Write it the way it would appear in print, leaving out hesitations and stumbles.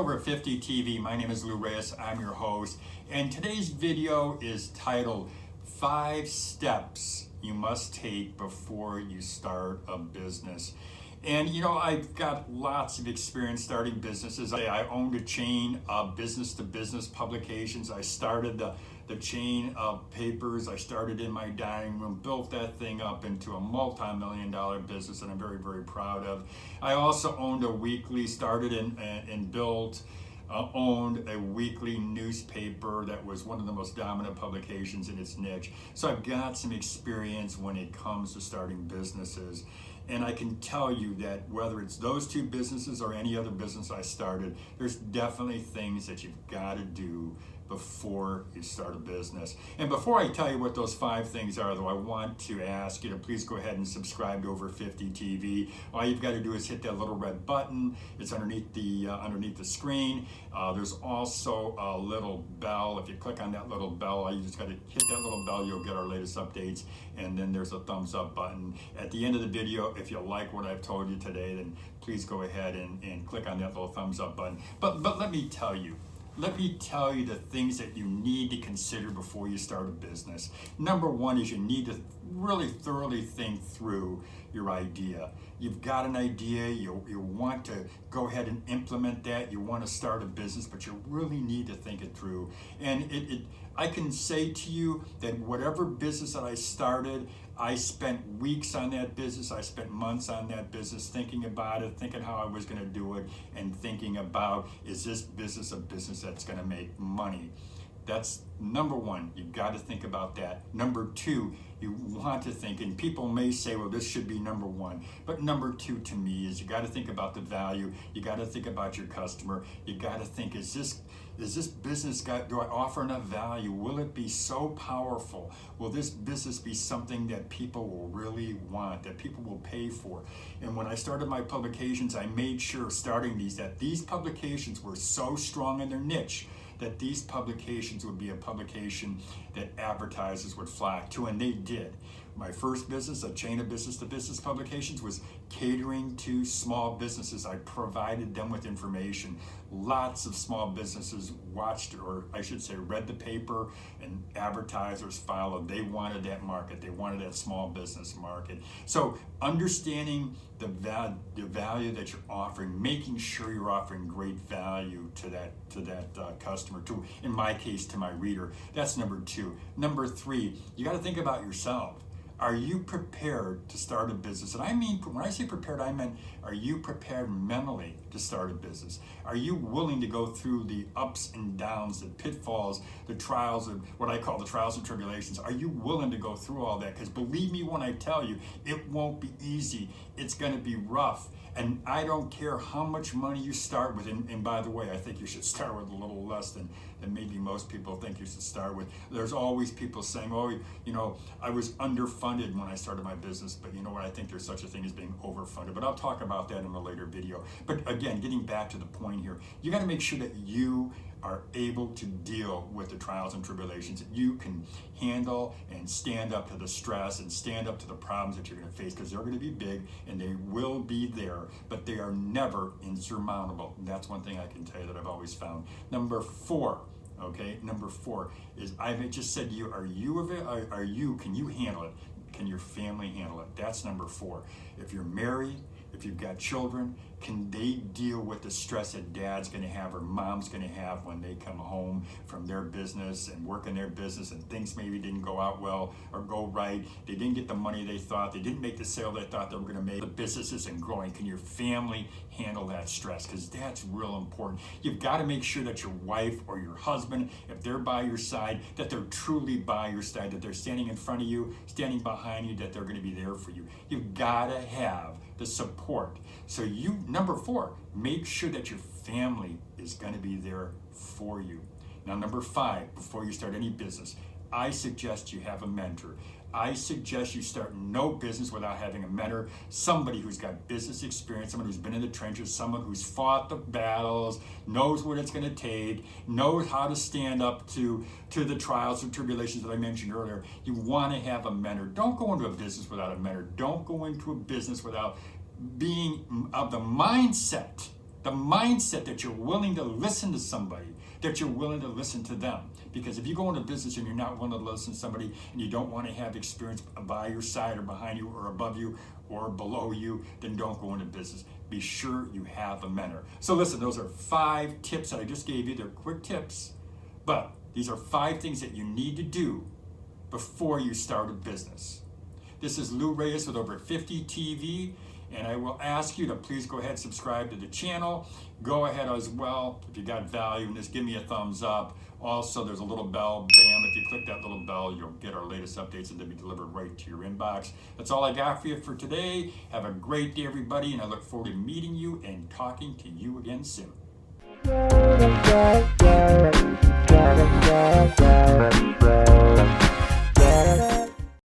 Over 50 TV. My name is Lou Reyes. I'm your host. And today's video is titled 5 Steps You Must Take Before You Start a Business. And you know, I've got lots of experience starting businesses. I owned a chain of business-to-business publications. I started the chain of papers. I started in my dining room, built that thing up into a multi-million-dollar business that I'm very, very proud of. I also owned a weekly, owned a weekly newspaper that was one of the most dominant publications in its niche. So I've got some experience when it comes to starting businesses. And I can tell you that whether it's those 2 businesses or any other business I started, there's definitely things that you've got to do before you start a business. And before I tell you what those 5 things are, though, I want to ask you to please go ahead and subscribe to Over 50 TV. All you've got to do is hit that little red button. It's underneath the screen. There's also a little bell. If you click on that little bell, you just got to hit that little bell. You'll get our latest updates. And then there's a thumbs up button. At the end of the video, if you like what I've told you today, then please go ahead and click on that little thumbs up button. But let me tell you the things that you need to consider before you start a business. Number 1 is you need to really thoroughly think through your idea. You've got an idea, you want to go ahead and implement that, you want to start a business, but you really need to think it through. And I can say to you that whatever business that I started, I spent weeks on that business, I spent months on that business thinking about it, thinking how I was going to do it, and thinking about, is this business a business that's going to make money? That's number 1. You've got to think about that. Number 2, you want to think, and people may say, well, this should be number 1. But number 2 to me is you got to think about the value. You got to think about your customer. You got to think, is this business do I offer enough value? Will it be so powerful? Will this business be something that people will really want, that people will pay for? And when I started my publications, I made sure starting that these publications were so strong in their niche that these publications would be a publication that advertisers would flock to, and they did. My first business, a chain of business-to-business publications, was catering to small businesses. I provided them with information. Lots of small businesses watched, or I should say read the paper, and advertisers followed. They wanted that market. They wanted that small business market. So understanding the value that you're offering, making sure you're offering great value to that customer, to, in my case, to my reader. That's number 2. Number 3, you got to think about yourself. Are you prepared to start a business? And I mean, when I say prepared, I meant, are you prepared mentally to start a business? Are you willing to go through the ups and downs, the pitfalls, the trials, of what I call the trials and tribulations? Are you willing to go through all that? Because believe me when I tell you, it won't be easy. It's going to be rough. And I don't care how much money you start with. And by the way, I think you should start with a little less than maybe most people think you should start with. There's always people saying, oh, you know, I was underfunded when I started my business. But you know what? I think there's such a thing as being overfunded. But I'll talk about that in a later video. But again, getting back to the point here, you got to make sure that you are able to deal with the trials and tribulations, that you can handle and stand up to the stress and stand up to the problems that you're going to face, because they're going to be big and they will be there, but they are never insurmountable. And that's one thing I can tell you that I've always found. Number 4 is, I've just said to you, can you handle it? Can your family handle it? That's number 4. If you're married, if you've got children, can they deal with the stress that dad's going to have or mom's going to have when they come home from their business and work in their business and things maybe didn't go out well or go right? They didn't get the money they thought. They didn't make the sale they thought they were going to make. The business isn't growing. Can your family handle that stress? Because that's real important. You've got to make sure that your wife or your husband, if they're by your side, that they're truly by your side, that they're standing in front of you, standing behind you, that they're going to be there for you. You've got to have the support. So number 4, make sure that your family is going to be there for you. Now, number 5, before you start any business, I suggest you have a mentor. I suggest you start no business without having a mentor, somebody who's got business experience, someone who's been in the trenches, someone who's fought the battles, knows what it's going to take, knows how to stand up to the trials and tribulations that I mentioned earlier. You want to have a mentor. Don't go into a business without a mentor. Don't go into a business without being of the mindset The mindset that you're willing to listen to somebody, that you're willing to listen to them. Because if you go into business and you're not willing to listen to somebody and you don't want to have experience by your side or behind you or above you or below you, then don't go into business. Be sure you have a mentor. So listen, those are 5 tips that I just gave you. They're quick tips, but these are 5 things that you need to do before you start a business. This is Lou Reyes with Over 50 TV, and I will ask you to please go ahead and subscribe to the channel. Go ahead as well, if you got value in this, give me a thumbs up. Also, there's a little bell, bam, if you click that little bell, you'll get our latest updates and they'll be delivered right to your inbox. That's all I got for you for today. Have a great day, everybody, and I look forward to meeting you and talking to you again soon.